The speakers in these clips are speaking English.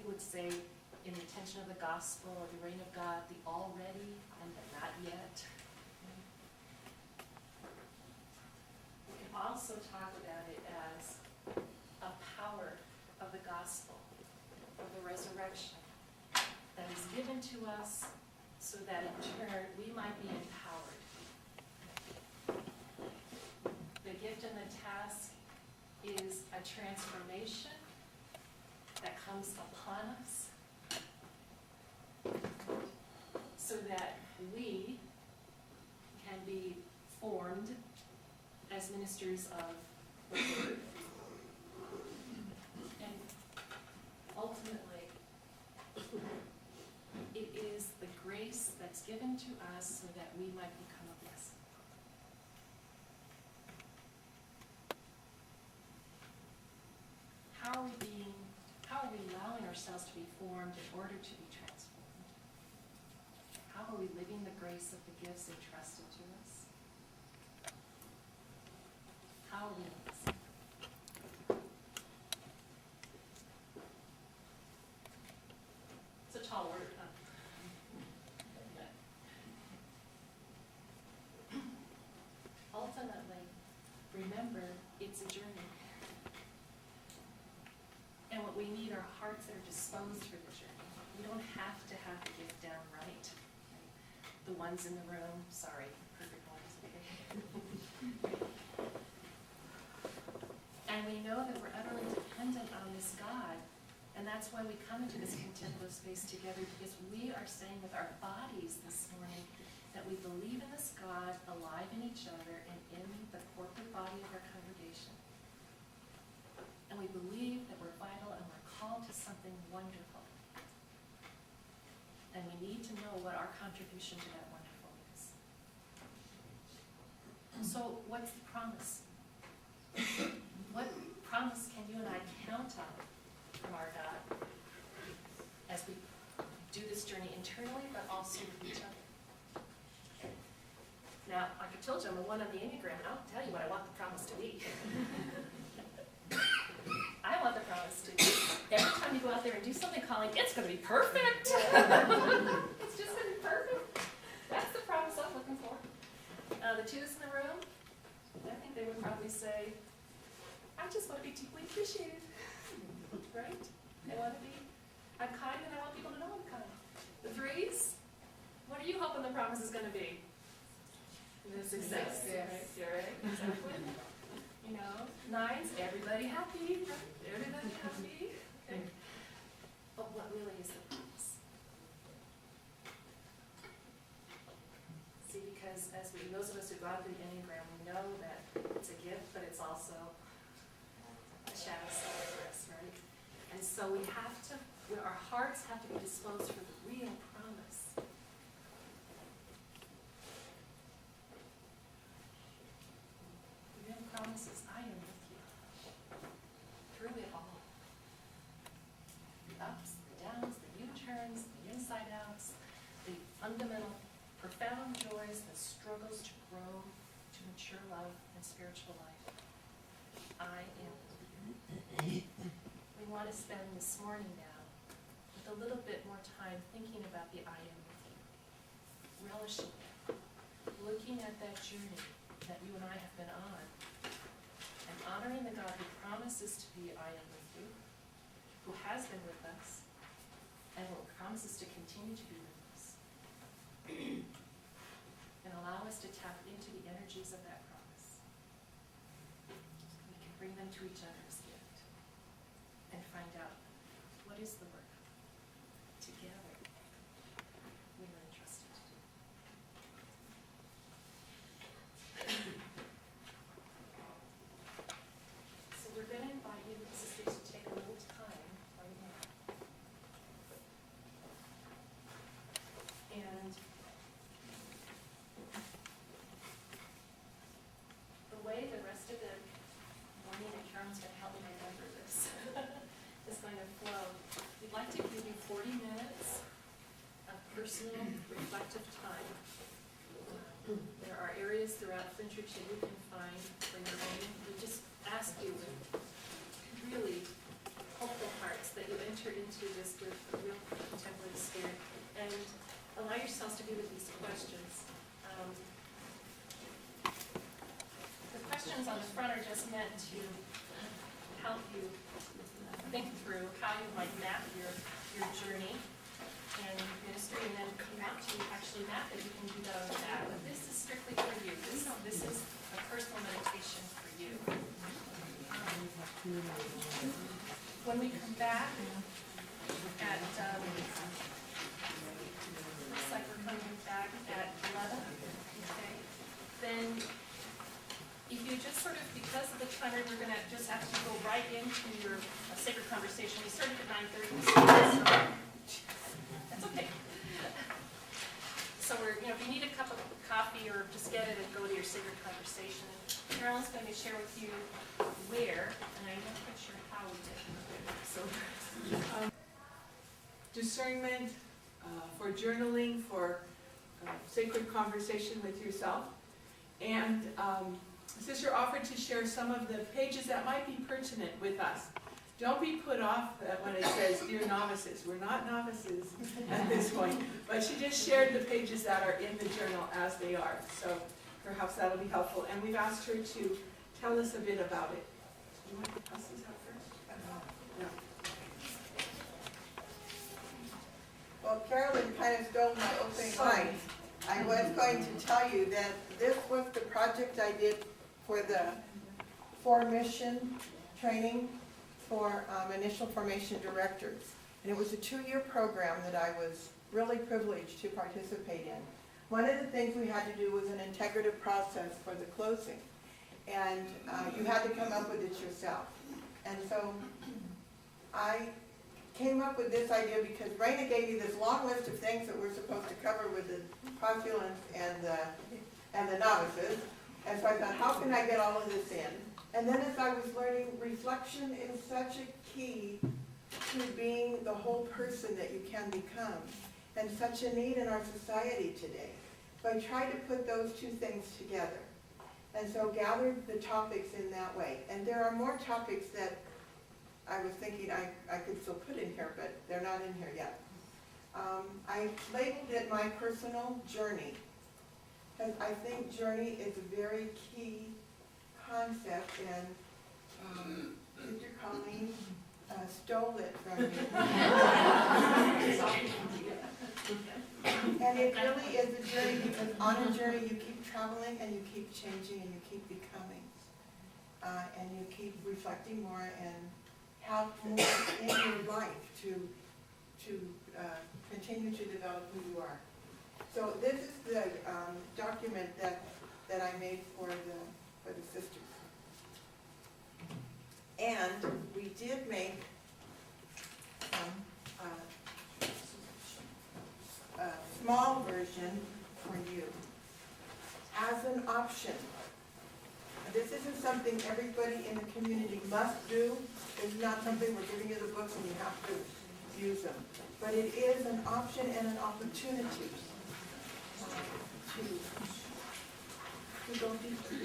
would say in the tension of the gospel or the reign of God, the already and the not yet. We can also talk about it as a power of the gospel, of the resurrection, that is given to us so that in turn we might be empowered. The gift and the task is a transformation that comes upon us so that we can be formed as ministers of the word. And ultimately, it is the grace that's given to us so that we might become a blessing. How are we allowing ourselves to be formed in order to be transformed? How are we living the grace of the gifts entrusted to us? How are we listening? It's a tall word, huh? Ultimately, remember, it's a journey. And what we need are hearts that are disposed for the journey. We don't have to have the gift down right. The ones in the room, sorry, perfect ones, okay? And we know that we're utterly dependent on this God. And that's why we come into this contemplative space together, because we are saying with our bodies this morning that we believe in this God alive in each other and in the corporate body of our congregation. And we believe that we're vital and we're called to something wonderful. And we need to know what our contribution to that wonderful is. So what's the promise? What promise can you and I count on from our God as we do this journey internally, but also with each other? Now, like I told you, I'm a 1 on the Enneagram, and I'll tell you what I want the promise to be. I want the promise to be, every time you go out there and do something, Colleen, it's going to be perfect. It's just going to be perfect. That's the promise I'm looking for. The twos in the room, I think they would probably say, I just want to be deeply appreciated. Right? I'm kind and I want people to know I'm kind. The threes, what are you hoping the promise is going to be? The success. Yes. Right? Exactly. You know, nines, everybody happy, right? Everybody happy. Okay. But what really is the promise? See, because those of us who go out through the Enneagram, we know that it's a gift, but it's also a shadow side for us, right? And so our hearts have to be disposed for the real promise. The real promise is, I am with you through it all. The ups, the downs, the U-turns, the inside outs, the fundamental, profound joys, the struggles to grow, to mature love and spiritual life. I am with you. We want to spend this morning now with a little bit more time thinking about the I am with you, relishing it, looking at that journey that you and I have been on, and honoring the God who promises to be I am with you, who has been with us, and who promises to continue to be with us, and allow us to tap into the energies of that promise. We can bring them to each other as gift and find out what is the work together we are entrusted to do. So we're going to invite you, sisters, to take a little time right now. And the way the rest of the morning and Karen's going to help me remember this is going to flow. We'd like to give you 40 minutes of personal, reflective time. There are areas throughout Flintridge that you can find for your own. We just ask you with really hopeful hearts that you enter into this with a real contemplative spirit and allow yourselves to be with these questions. The questions on the front are just meant to help you think through how you might map your journey and ministry, and then come out to actually map it. You can do that or that, but this is strictly for you. This is a personal meditation for you. When we come back at, looks like we're coming back at 11, okay? Then if you just sort of, because of the timer, we're going to just have to go right into your sacred conversation. We started at 9:30. That's okay. So we're, if you need a cup of coffee or just get it and go to your sacred conversation. Carolyn's going to share with you where, and I'm not quite sure how we did it. So, discernment for journaling, for sacred conversation with yourself. And Sister offered to share some of the pages that might be pertinent with us. Don't be put off when it says, dear novices. We're not novices at this point. But she just shared the pages that are in the journal as they are. So perhaps that'll be helpful. And we've asked her to tell us a bit about it. Do you want to pass this out first? No. Well, Carolyn kind of stole my opening line. I was going to tell you that this was the project I did for the mission training for initial formation directors. And it was a 2-year program that I was really privileged to participate in. One of the things we had to do was an integrative process for the closing. And you had to come up with it yourself. And so I came up with this idea because Raina gave me this long list of things that we're supposed to cover with the postulants and the novices. And so I thought, how can I get all of this in? And then as I was learning, reflection is such a key to being the whole person that you can become, and such a need in our society today. So I tried to put those two things together. And so gathered the topics in that way. And there are more topics that I was thinking I could still put in here, but they're not in here yet. I labeled it my personal journey, because I think journey is a very key concept, and Sister Colleen stole it from me. And it really is a journey, because on a journey you keep traveling and you keep changing and you keep becoming. And you keep reflecting more and have more in your life to continue to develop who you are. So this is the document that I made for the sisters. And we did make a small version for you as an option. This isn't something everybody in the community must do. It's not something we're giving you the books and you have to use them. But it is an option and an opportunity to go deeper.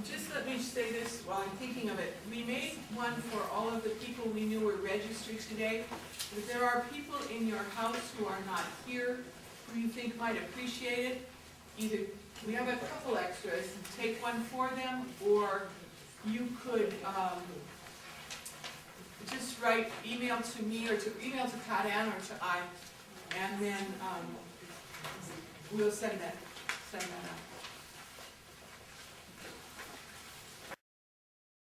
Just let me say this while I'm thinking of it. We made one for all of the people we knew were registered today. If there are people in your house who are not here, who you think might appreciate it, either we have a couple extras, take one for them, or you could just write email to me or to email to Pat Ann or to I, and then we'll send that out.